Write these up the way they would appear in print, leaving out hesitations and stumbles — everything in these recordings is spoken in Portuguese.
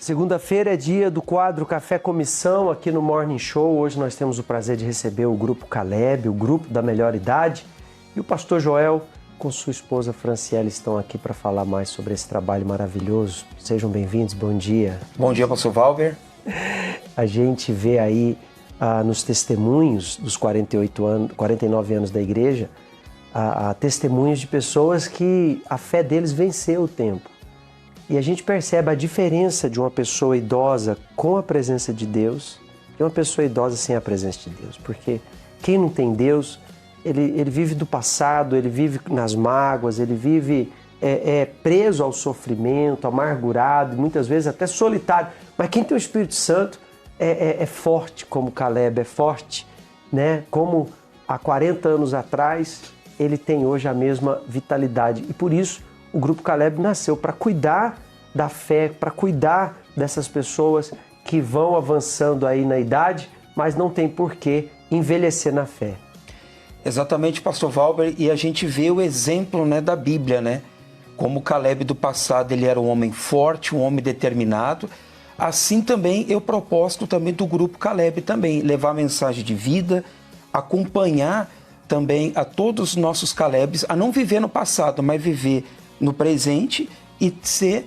Segunda-feira é dia do quadro Café Comissão aqui no Morning Show. Hoje nós temos o prazer de receber o Grupo Caleb, o Grupo da Melhor Idade. E o pastor Joel, com sua esposa Franciele, estão aqui para falar mais sobre esse trabalho maravilhoso. Sejam bem-vindos, bom dia. Bom dia, pastor Valber. A gente vê aí nos testemunhos dos 49 anos da igreja, testemunhos de pessoas que a fé deles venceu o tempo. E a gente percebe a diferença de uma pessoa idosa com a presença de Deus e uma pessoa idosa sem a presença de Deus. Porque quem não tem Deus, ele vive do passado, ele vive nas mágoas, ele vive preso ao sofrimento, amargurado, muitas vezes até solitário. Mas quem tem o Espírito Santo é forte como Caleb, é forte, né? Como há 40 anos atrás, ele tem hoje a mesma vitalidade. E por isso, o Grupo Caleb nasceu para cuidar da fé, para cuidar dessas pessoas que vão avançando aí na idade, mas não tem por que envelhecer na fé. Exatamente, pastor Valber, e a gente vê o exemplo, né, da Bíblia, né? Como o Caleb do passado, ele era um homem forte, um homem determinado. Assim também eu proposto também do Grupo Caleb também, levar a mensagem de vida, acompanhar também a todos os nossos Calebs a não viver no passado, mas viver no presente e ser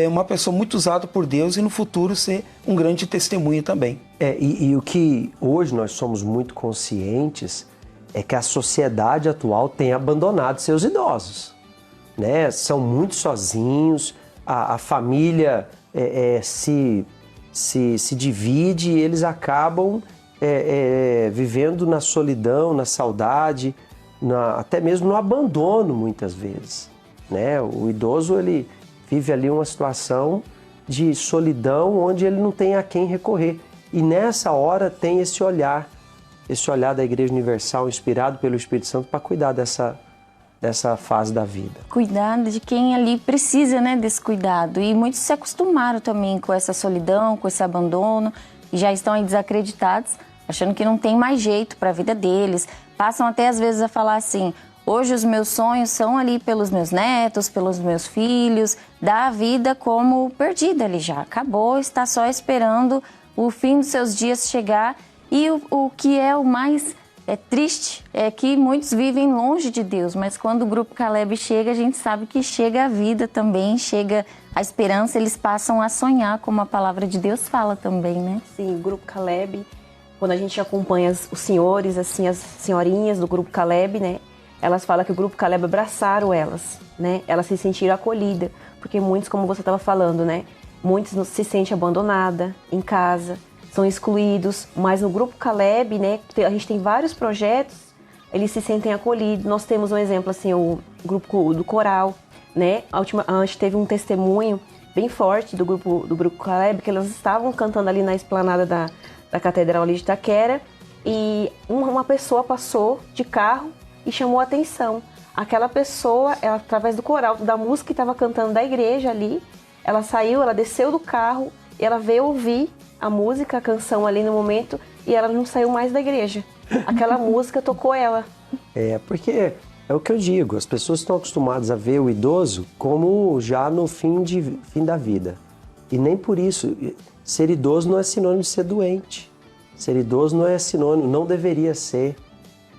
uma pessoa muito usada por Deus e no futuro ser um grande testemunho também. E o que hoje nós somos muito conscientes é que a sociedade atual tem abandonado seus idosos, né? São muito sozinhos, a família se divide e eles acabam vivendo na solidão, na saudade, até mesmo no abandono muitas vezes. Né? O idoso, ele vive ali uma situação de solidão onde ele não tem a quem recorrer. E nessa hora tem esse olhar da Igreja Universal, inspirado pelo Espírito Santo, para cuidar dessa fase da vida. Cuidar de quem ali precisa, né, desse cuidado. E muitos se acostumaram também com essa solidão, com esse abandono, e já estão aí desacreditados, achando que não tem mais jeito para a vida deles. Passam até às vezes a falar assim: hoje os meus sonhos são ali pelos meus netos, pelos meus filhos, dá a vida como perdida, ele já acabou, está só esperando o fim dos seus dias chegar. E o que é o mais triste é que muitos vivem longe de Deus, mas quando o Grupo Caleb chega, a gente sabe que chega a vida também, chega a esperança, eles passam a sonhar, como a palavra de Deus fala também, né? Sim, o Grupo Caleb, quando a gente acompanha os senhores, assim, as senhorinhas do Grupo Caleb, né? Elas falam que o Grupo Caleb abraçaram elas, né? Elas se sentiram acolhidas, porque muitos, como você estava falando, né? Muitos se sentem abandonadas em casa, são excluídos, mas no Grupo Caleb, né? A gente tem vários projetos, eles se sentem acolhidos. Nós temos um exemplo, assim, o grupo do coral, né? A gente teve um testemunho bem forte do Grupo Caleb, que elas estavam cantando ali na esplanada da Catedral ali de Itaquera, e uma pessoa passou de carro e chamou a atenção. Aquela pessoa, ela, através do coral, da música que estava cantando da igreja ali, ela saiu, ela desceu do carro, ela veio ouvir a música, a canção ali no momento, e ela não saiu mais da igreja. Aquela música tocou ela. Porque é o que eu digo, as pessoas estão acostumadas a ver o idoso como já no fim da vida. E nem por isso, ser idoso não é sinônimo de ser doente. Ser idoso não é sinônimo, não deveria ser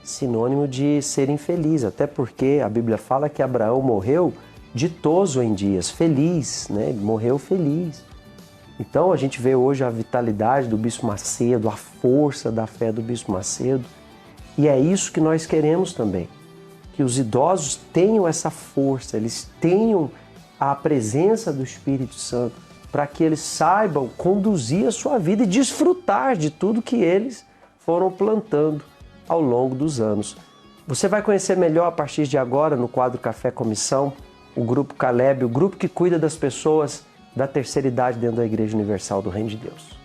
sinônimo de ser infeliz, até porque a Bíblia fala que Abraão morreu ditoso em dias, feliz, né? Ele morreu feliz. Então a gente vê hoje a vitalidade do Bispo Macedo, a força da fé do Bispo Macedo, e é isso que nós queremos também, que os idosos tenham essa força, eles tenham a presença do Espírito Santo, para que eles saibam conduzir a sua vida e desfrutar de tudo que eles foram plantando ao longo dos anos. Você vai conhecer melhor a partir de agora no quadro Café Comissão, o Grupo Caleb, o grupo que cuida das pessoas da terceira idade dentro da Igreja Universal do Reino de Deus.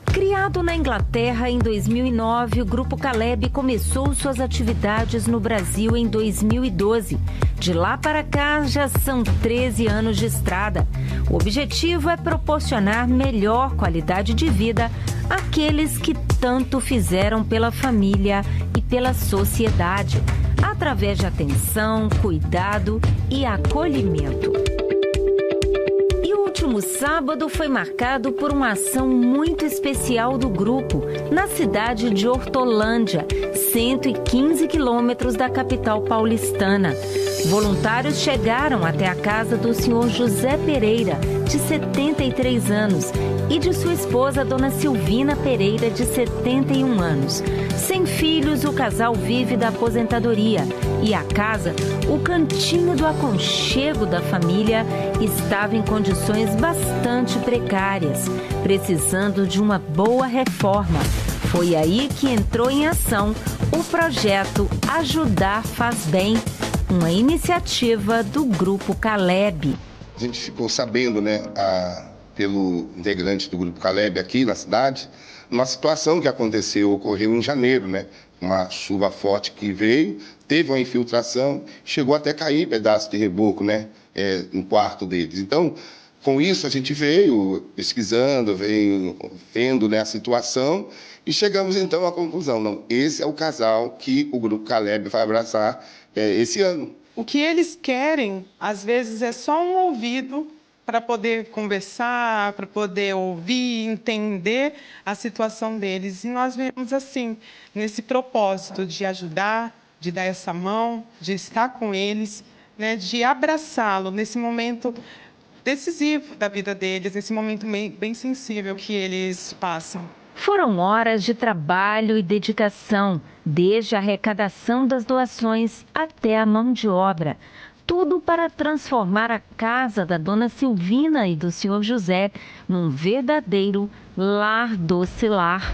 Criado na Inglaterra em 2009, o Grupo Caleb começou suas atividades no Brasil em 2012. De lá para cá, já são 13 anos de estrada. O objetivo é proporcionar melhor qualidade de vida àqueles que tanto fizeram pela família e pela sociedade. através de atenção, cuidado e acolhimento. E o último sábado foi marcado por uma ação muito especial do grupo, na cidade de Hortolândia, 115 quilômetros da capital paulistana. Voluntários chegaram até a casa do senhor José Pereira, de 73 anos, e de sua esposa, dona Silvina Pereira, de 71 anos. Sem filhos, o casal vive da aposentadoria e a casa, o cantinho do aconchego da família, estava em condições bastante precárias, precisando de uma boa reforma. Foi aí que entrou em ação o projeto Ajudar Faz Bem, uma iniciativa do Grupo Caleb. A gente ficou sabendo, pelo integrante do Grupo Caleb aqui na cidade, uma situação que ocorreu em janeiro, uma chuva forte que veio, teve uma infiltração, chegou até cair pedaço de reboco, no quarto deles. Então, com isso a gente veio pesquisando, veio vendo a situação e chegamos então à conclusão, não, esse é o casal que o Grupo Caleb vai abraçar esse ano. O que eles querem, às vezes, é só um ouvido para poder conversar, para poder ouvir, entender a situação deles. E nós vemos assim, nesse propósito de ajudar, de dar essa mão, de estar com eles, de abraçá-lo nesse momento decisivo da vida deles, nesse momento bem sensível que eles passam. Foram horas de trabalho e dedicação, desde a arrecadação das doações até a mão de obra. Tudo para transformar a casa da dona Silvina e do senhor José num verdadeiro lar doce lar.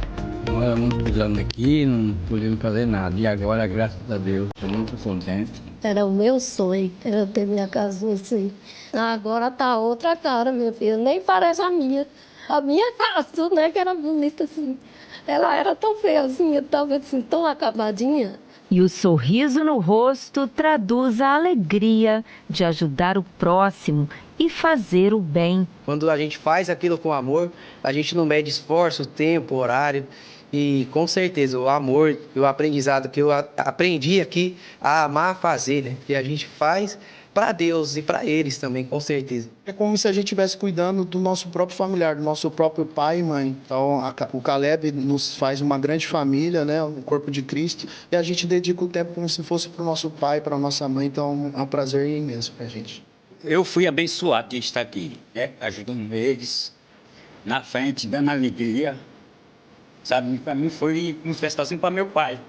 Moramos pisando aqui, não podíamos fazer nada. E agora, graças a Deus, estou muito contente. Era o meu sonho, era ter minha casa assim. Agora tá outra cara, minha filha. Nem parece a minha. A minha casa, que era bonita assim. Ela era tão feiazinha, tava assim, tão acabadinha. E o sorriso no rosto traduz a alegria de ajudar o próximo e fazer o bem. Quando a gente faz aquilo com amor, a gente não mede esforço, tempo, horário. E com certeza o amor e o aprendizado que eu aprendi aqui a amar fazer, que a gente faz para Deus e para eles também, com certeza. É como se a gente estivesse cuidando do nosso próprio familiar, do nosso próprio pai e mãe. Então, o Caleb nos faz uma grande família, o corpo de Cristo, e a gente dedica o tempo como se fosse para o nosso pai, para a nossa mãe. Então, é um prazer imenso para a gente. Eu fui abençoado de estar aqui, ajudando eles, na frente, dando alegria. Sabe, para mim foi manifestação para meu pai.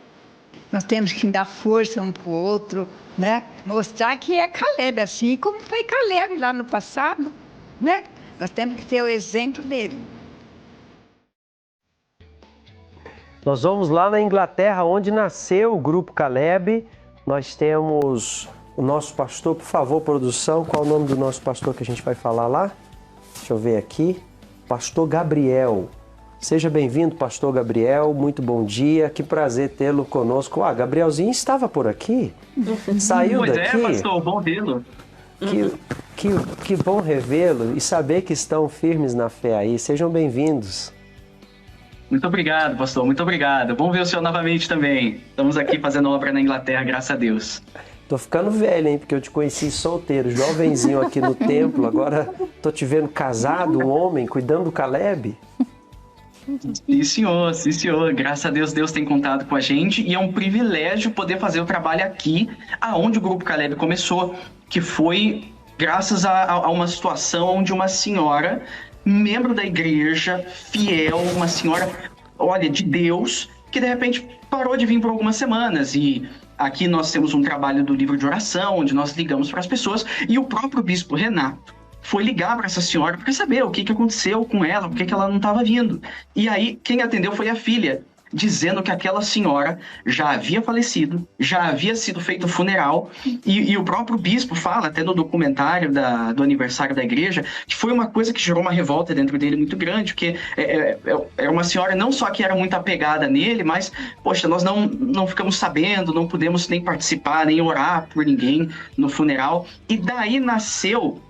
Nós temos que dar força um para o outro, mostrar que é Caleb, assim como foi Caleb lá no passado, Nós temos que ter o exemplo dele. Nós vamos lá na Inglaterra, onde nasceu o Grupo Caleb. Nós temos o nosso pastor, por favor, produção, qual é o nome do nosso pastor que a gente vai falar lá? Deixa eu ver aqui. Pastor Gabriel. Seja bem-vindo, pastor Gabriel, muito bom dia, que prazer tê-lo conosco. Gabrielzinho estava por aqui? Saiu daqui? Pois é, pastor, bom vê-lo. Que bom revê-lo e saber que estão firmes na fé aí. Sejam bem-vindos. Muito obrigado, pastor, muito obrigado. Bom ver o senhor novamente também. Estamos aqui fazendo obra na Inglaterra, graças a Deus. Tô ficando velho, hein, porque eu te conheci solteiro, jovenzinho aqui no templo, agora tô te vendo casado, um homem, cuidando do Caleb. Sim, senhor. Graças a Deus, Deus tem contado com a gente e é um privilégio poder fazer o trabalho aqui, aonde o Grupo Caleb começou, que foi graças a uma situação onde uma senhora, membro da igreja, fiel, uma senhora, de Deus, que de repente parou de vir por algumas semanas. E aqui nós temos um trabalho do livro de oração, onde nós ligamos para as pessoas, e o próprio bispo Renato foi ligar para essa senhora para saber o que aconteceu com ela, por que ela não estava vindo. E aí, quem atendeu foi a filha, dizendo que aquela senhora já havia falecido, já havia sido feito o funeral, e o próprio bispo fala, até no documentário do aniversário da igreja, que foi uma coisa que gerou uma revolta dentro dele muito grande, porque é uma senhora não só que era muito apegada nele, mas, poxa, nós não ficamos sabendo, não pudemos nem participar, nem orar por ninguém no funeral, e daí nasceu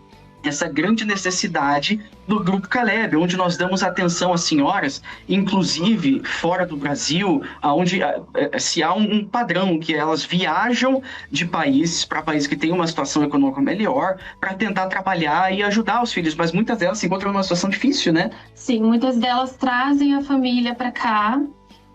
essa grande necessidade do Grupo Caleb, onde nós damos atenção às senhoras, inclusive fora do Brasil, onde se há um padrão que elas viajam de países para países que têm uma situação econômica melhor para tentar trabalhar e ajudar os filhos, mas muitas delas se encontram numa situação difícil, né? Sim, muitas delas trazem a família para cá,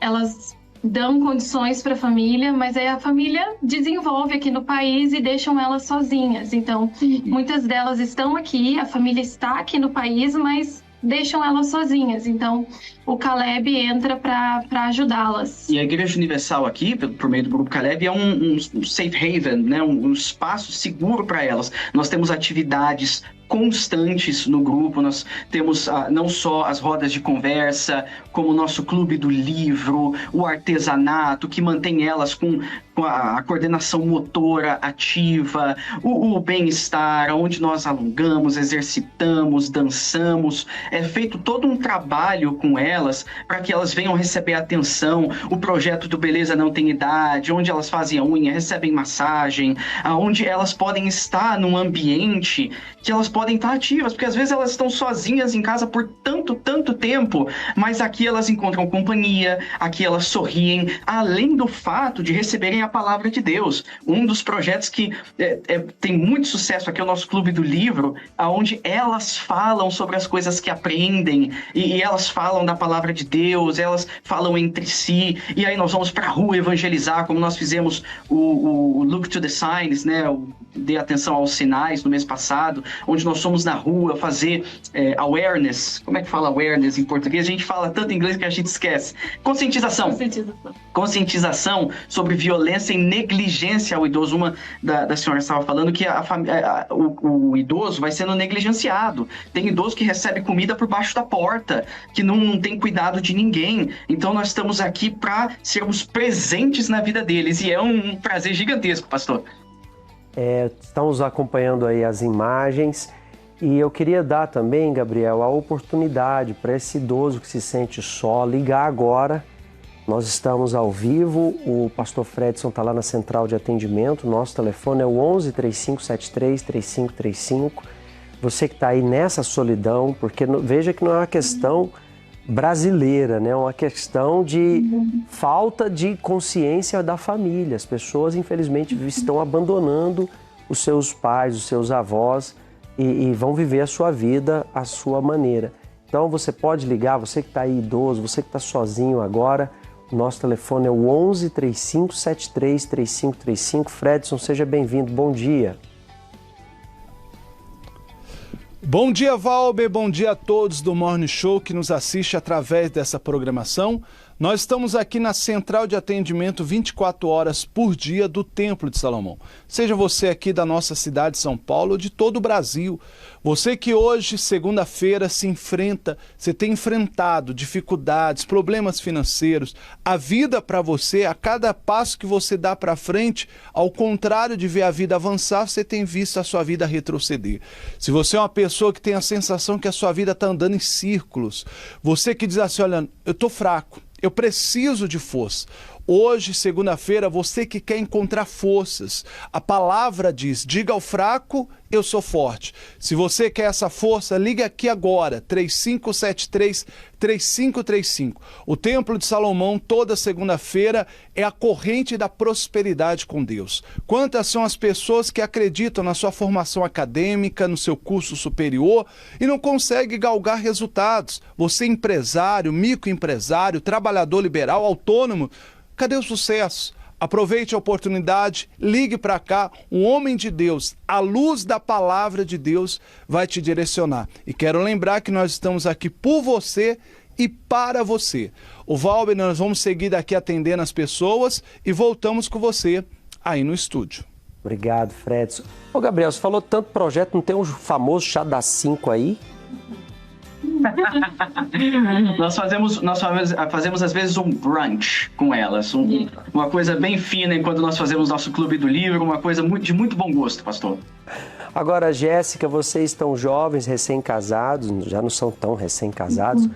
elas dão condições para a família, mas aí a família desenvolve aqui no país e deixam elas sozinhas. Então, muitas delas estão aqui, a família está aqui no país, mas deixam elas sozinhas. Então, o Caleb entra para ajudá-las. E a Igreja Universal aqui, por meio do Grupo Caleb, é um safe haven, né? Um espaço seguro para elas. Nós temos atividades constantes no grupo, nós temos não só as rodas de conversa, como o nosso clube do livro, o artesanato, que mantém elas com a coordenação motora ativa, o bem-estar, onde nós alongamos, exercitamos, dançamos. É feito todo um trabalho com elas para que elas venham receber atenção. O projeto do Beleza Não Tem Idade, onde elas fazem a unha, recebem massagem, onde elas podem estar num ambiente que elas podem estar ativas, porque às vezes elas estão sozinhas em casa por tanto tempo, mas aqui elas encontram companhia, aqui elas sorriem, além do fato de receberem a palavra de Deus. Um dos projetos que tem muito sucesso aqui é o nosso Clube do Livro, onde elas falam sobre as coisas que aprendem, e elas falam da palavra de Deus, elas falam entre si, e aí nós vamos para a rua evangelizar, como nós fizemos o Look to the Signs, né? Dê atenção aos sinais no mês passado, onde nós fomos na rua fazer awareness. Como é que fala awareness em português? A gente fala tanto em inglês que a gente esquece. Conscientização sobre violência e negligência ao idoso. Uma da senhora estava falando que o idoso vai sendo negligenciado. Tem idoso que recebe comida por baixo da porta, que não tem cuidado de ninguém. Então nós estamos aqui para sermos presentes na vida deles, e é um prazer gigantesco, pastor. Estamos acompanhando aí as imagens e eu queria dar também, Gabriel, a oportunidade para esse idoso que se sente só ligar agora. Nós estamos ao vivo, o pastor Fredson está lá na central de atendimento, nosso telefone é o 11 3573 3535. Você que está aí nessa solidão, porque veja que não é uma questão brasileira, né? É uma questão de falta de consciência da família. As pessoas, infelizmente, estão abandonando os seus pais, os seus avós e vão viver a sua vida à sua maneira. Então, você pode ligar, você que está aí idoso, você que está sozinho agora, o nosso telefone é o 11 3573 3535. Fredson, seja bem-vindo. Bom dia. Bom dia, Valber, bom dia a todos do Morning Show que nos assiste através dessa programação. Nós estamos aqui na central de atendimento 24 horas por dia do Templo de Salomão. Seja você aqui da nossa cidade de São Paulo ou de todo o Brasil. Você que hoje, segunda-feira, você tem enfrentado dificuldades, problemas financeiros. A vida para você, a cada passo que você dá para frente, ao contrário de ver a vida avançar, você tem visto a sua vida retroceder. Se você é uma pessoa que tem a sensação que a sua vida está andando em círculos, você que diz assim, olha, eu estou fraco, eu preciso de força. Hoje, segunda-feira, você que quer encontrar forças, a palavra diz, diga ao fraco, eu sou forte. Se você quer essa força, ligue aqui agora, 3573-3535. O Templo de Salomão, toda segunda-feira, é a corrente da prosperidade com Deus. Quantas são as pessoas que acreditam na sua formação acadêmica, no seu curso superior e não conseguem galgar resultados? Você empresário, microempresário, trabalhador liberal, autônomo, cadê o sucesso? Aproveite a oportunidade, ligue para cá, um homem de Deus, a luz da palavra de Deus vai te direcionar. E quero lembrar que nós estamos aqui por você e para você. O Valber, nós vamos seguir daqui atendendo as pessoas e voltamos com você aí no estúdio. Obrigado, Fredson. Ô, Gabriel, você falou tanto projeto, não tem um famoso chá das 5 aí? Nós fazemos às vezes um brunch com elas, uma coisa bem fina enquanto nós fazemos nosso clube do livro, uma coisa de muito bom gosto, pastor. Agora, Jéssica, vocês estão jovens, recém-casados, já não são tão recém-casados,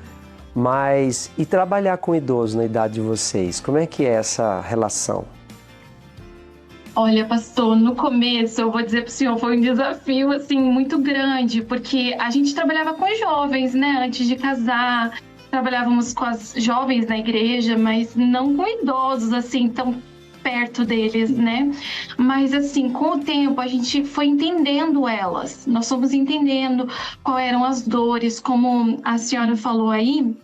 mas e trabalhar com idosos na idade de vocês? Como é que é essa relação? Olha, pastor, no começo, eu vou dizer para o senhor, foi um desafio, assim, muito grande, porque a gente trabalhava com jovens, né, antes de casar, trabalhávamos com as jovens na igreja, mas não com idosos, assim, tão perto deles, né? Mas, assim, com o tempo, a gente foi entendendo elas, nós fomos entendendo quais eram as dores, como a senhora falou aí,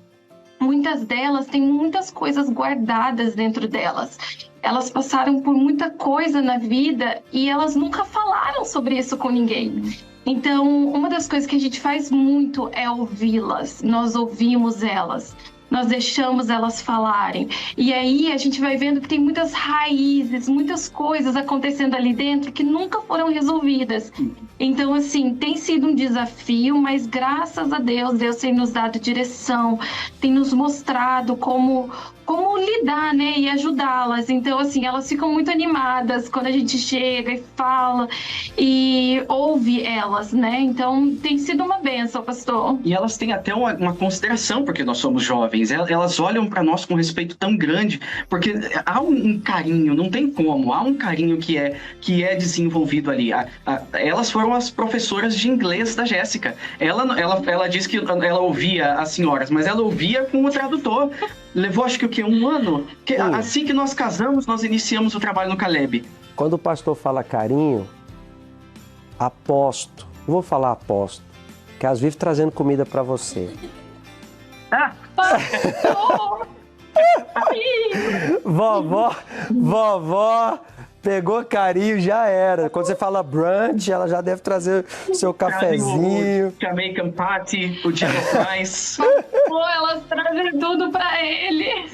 muitas delas têm muitas coisas guardadas dentro delas. Elas passaram por muita coisa na vida e elas nunca falaram sobre isso com ninguém. Então, uma das coisas que a gente faz muito é ouvi-las. Nós ouvimos elas. Nós deixamos elas falarem. E aí a gente vai vendo que tem muitas raízes, muitas coisas acontecendo ali dentro que nunca foram resolvidas. Então, assim, tem sido um desafio, mas graças a Deus, Deus tem nos dado direção, tem nos mostrado como lidar, né, e ajudá-las. Então, assim, elas ficam muito animadas quando a gente chega e fala e ouve elas, né? Então, tem sido uma bênção, pastor. E elas têm até uma consideração, porque nós somos jovens. Elas olham para nós com respeito tão grande, porque há um carinho, não tem como, há um carinho que é desenvolvido ali. Elas foram as professoras de inglês da Jéssica. Ela disse que ela ouvia as senhoras, mas ela ouvia com o tradutor. Levou, acho que, um ano? Assim que nós casamos, nós iniciamos o trabalho no Caleb. Quando o pastor fala carinho, aposto, não vou falar aposto, que elas vivem trazendo comida para você. Vovó pegou carinho, já era. Quando você fala brunch, ela já deve trazer o seu cafezinho. O Jamaican Party, o Jello Fries. Pô, elas trazem tudo pra ele.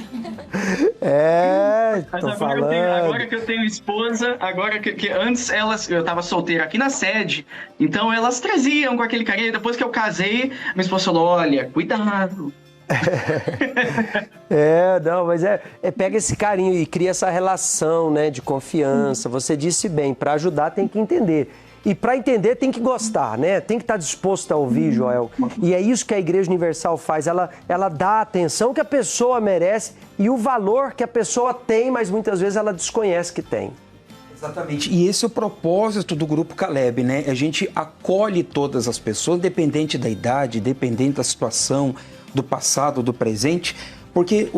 Mas agora que eu tenho esposa, agora que antes eu tava solteiro aqui na sede, então elas traziam com aquele carinho. Depois que eu casei, minha esposa falou, olha, cuidado. Mas pega esse carinho e cria essa relação, né, de confiança. Você disse bem, para ajudar tem que entender. E para entender tem que gostar, né? Tem que estar disposto a ouvir, Joel. E é isso que a Igreja Universal faz. Ela dá a atenção que a pessoa merece e o valor que a pessoa tem, mas muitas vezes ela desconhece que tem. Exatamente. E esse é o propósito do Grupo Caleb, né? A gente acolhe todas as pessoas, independente da idade, independente da situação, do passado, do presente, porque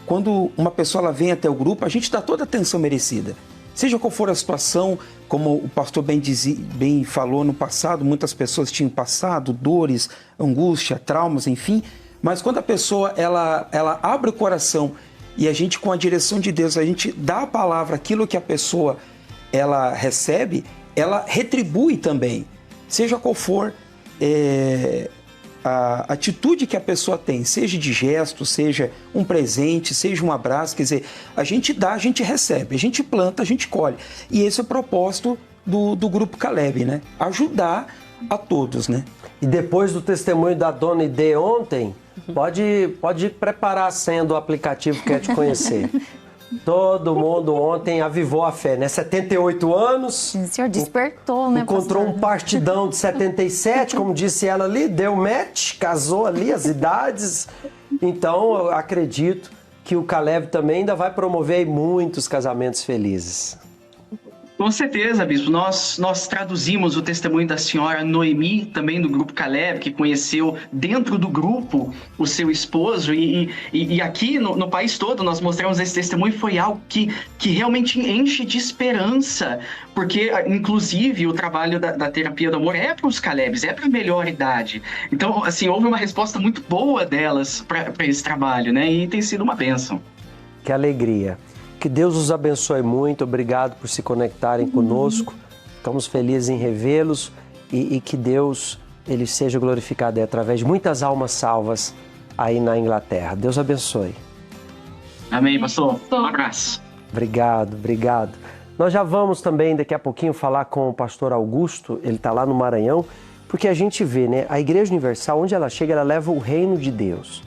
quando uma pessoa ela vem até o grupo, a gente dá toda a atenção merecida. Seja qual for a situação, como o pastor bem falou no passado, muitas pessoas tinham passado dores, angústia, traumas, enfim, mas quando a pessoa ela abre o coração e a gente, com a direção de Deus, a gente dá a palavra, aquilo que a pessoa ela recebe, ela retribui também, seja qual for a atitude que a pessoa tem, seja de gesto, seja um presente, seja um abraço, quer dizer, a gente dá, a gente recebe, a gente planta, a gente colhe. E esse é o propósito do Grupo Caleb, né? Ajudar a todos, né? E depois do testemunho da dona Ide ontem, pode preparar a senha do aplicativo que quer te conhecer. Todo mundo ontem avivou a fé, né? 78 anos. O senhor despertou, né, encontrou pastor? um partidão de 77, como disse ela ali, deu match, casou ali as idades. Então, eu acredito que o Caleb também ainda vai promover aí muitos casamentos felizes. Com certeza, bispo. Nós traduzimos o testemunho da senhora Noemi, também do Grupo Caleb, que conheceu dentro do grupo o seu esposo. E aqui no país todo nós mostramos esse testemunho. Foi algo que realmente enche de esperança. Porque, inclusive, o trabalho da terapia do amor é para os Calebs, é para a melhor idade. Então, assim, houve uma resposta muito boa delas para esse trabalho, né? E tem sido uma bênção. Que alegria. Que Deus os abençoe muito, obrigado por se conectarem conosco. Estamos felizes em revê-los e que Deus ele seja glorificado aí, através de muitas almas salvas aí na Inglaterra. Deus abençoe. Amém, pastor. Um abraço. Obrigado. Nós já vamos também daqui a pouquinho falar com o pastor Augusto, ele está lá no Maranhão, porque a gente vê, né, a Igreja Universal, onde ela chega, ela leva o reino de Deus.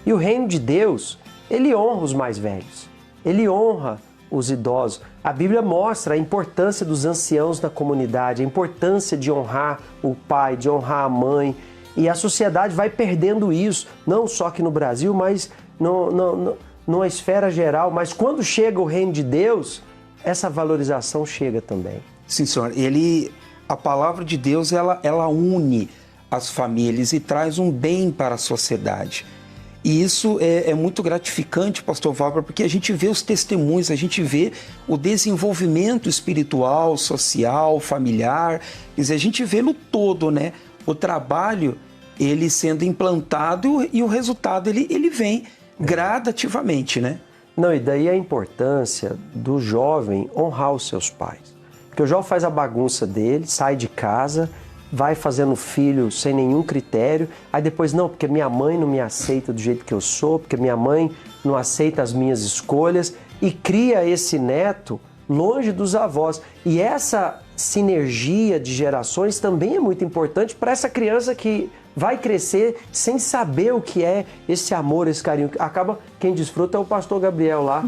E o reino de Deus, ele honra os mais velhos. Ele honra os idosos. A Bíblia mostra a importância dos anciãos na comunidade, a importância de honrar o pai, de honrar a mãe. E a sociedade vai perdendo isso, não só aqui no Brasil, mas numa esfera geral. Mas quando chega o reino de Deus, essa valorização chega também. Sim, senhor. A palavra de Deus, ela une as famílias e traz um bem para a sociedade. E isso é muito gratificante, pastor Valber, porque a gente vê os testemunhos, a gente vê o desenvolvimento espiritual, social, familiar, quer dizer, a gente vê no todo, né? O trabalho, ele sendo implantado e o resultado, ele vem gradativamente, né? Não, e daí a importância do jovem honrar os seus pais. Porque o jovem faz a bagunça dele, sai de casa, vai fazendo filho sem nenhum critério, aí depois, não, porque minha mãe não me aceita do jeito que eu sou, porque minha mãe não aceita as minhas escolhas, e cria esse neto longe dos avós. E essa sinergia de gerações também é muito importante para essa criança que vai crescer sem saber o que é esse amor, esse carinho. Acaba, quem desfruta é o pastor Gabriel lá,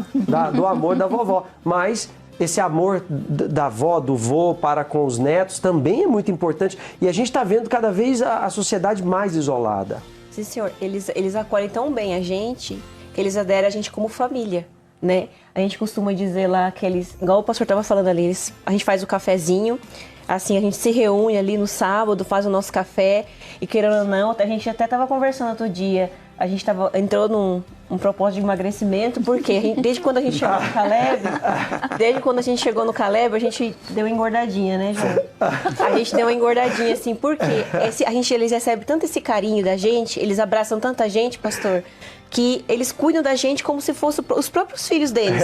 do amor da vovó. Mas esse amor da avó, do vô para com os netos também é muito importante. E a gente está vendo cada vez a sociedade mais isolada. Sim, senhor. Eles acolhem tão bem a gente que eles aderem a gente como família, né? A gente costuma dizer lá que eles, igual o pastor estava falando ali, a gente faz o cafezinho, assim, a gente se reúne ali no sábado, faz o nosso café e, querendo ou não, a gente até estava conversando outro dia, a gente entrou num propósito de emagrecimento, porque desde quando a gente chegou no Caleb, a gente deu uma engordadinha, né, João? A gente deu uma engordadinha, assim, porque eles recebem tanto esse carinho da gente, eles abraçam tanta gente, pastor, que eles cuidam da gente como se fossem os próprios filhos deles,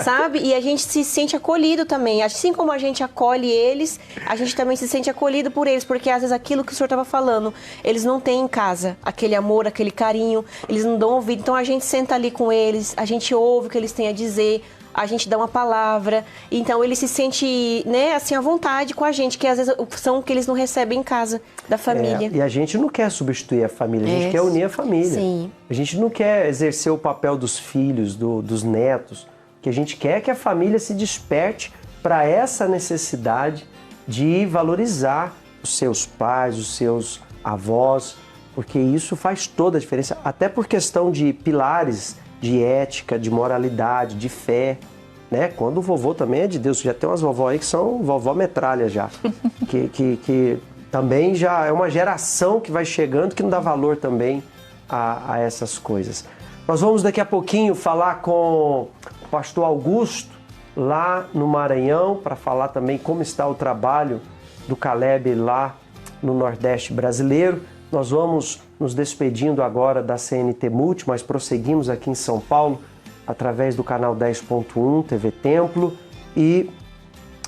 sabe? E a gente se sente acolhido também. Assim como a gente acolhe eles, a gente também se sente acolhido por eles, porque às vezes aquilo que o senhor estava falando, eles não têm em casa aquele amor, aquele carinho, eles não dão ouvido. Então a gente senta ali com eles, a gente ouve o que eles têm a dizer, a gente dá uma palavra, então ele se sente, né, assim, à vontade com a gente, que às vezes são que eles não recebem em casa, da família. E a gente não quer substituir a família, a gente quer unir a família. Sim. A gente não quer exercer o papel dos filhos, dos netos, o que a gente quer é que a família se desperte para essa necessidade de valorizar os seus pais, os seus avós, porque isso faz toda a diferença, até por questão de pilares de ética, de moralidade, de fé, né? Quando o vovô também é de Deus, já tem umas vovó aí que são vovó metralha já, que também já é uma geração que vai chegando que não dá valor também a essas coisas. Nós vamos daqui a pouquinho falar com o pastor Augusto, lá no Maranhão, para falar também como está o trabalho do Caleb lá no Nordeste brasileiro. Nós vamos nos despedindo agora da CNT Multi, mas prosseguimos aqui em São Paulo através do canal 10.1 TV Templo, e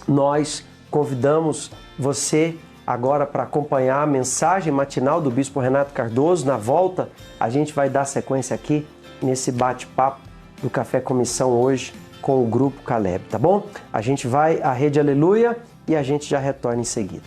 nós convidamos você agora para acompanhar a mensagem matinal do Bispo Renato Cardoso. Na volta, a gente vai dar sequência aqui nesse bate-papo do Café Comissão hoje com o Grupo Caleb, tá bom? A gente vai à Rede Aleluia e a gente já retorna em seguida.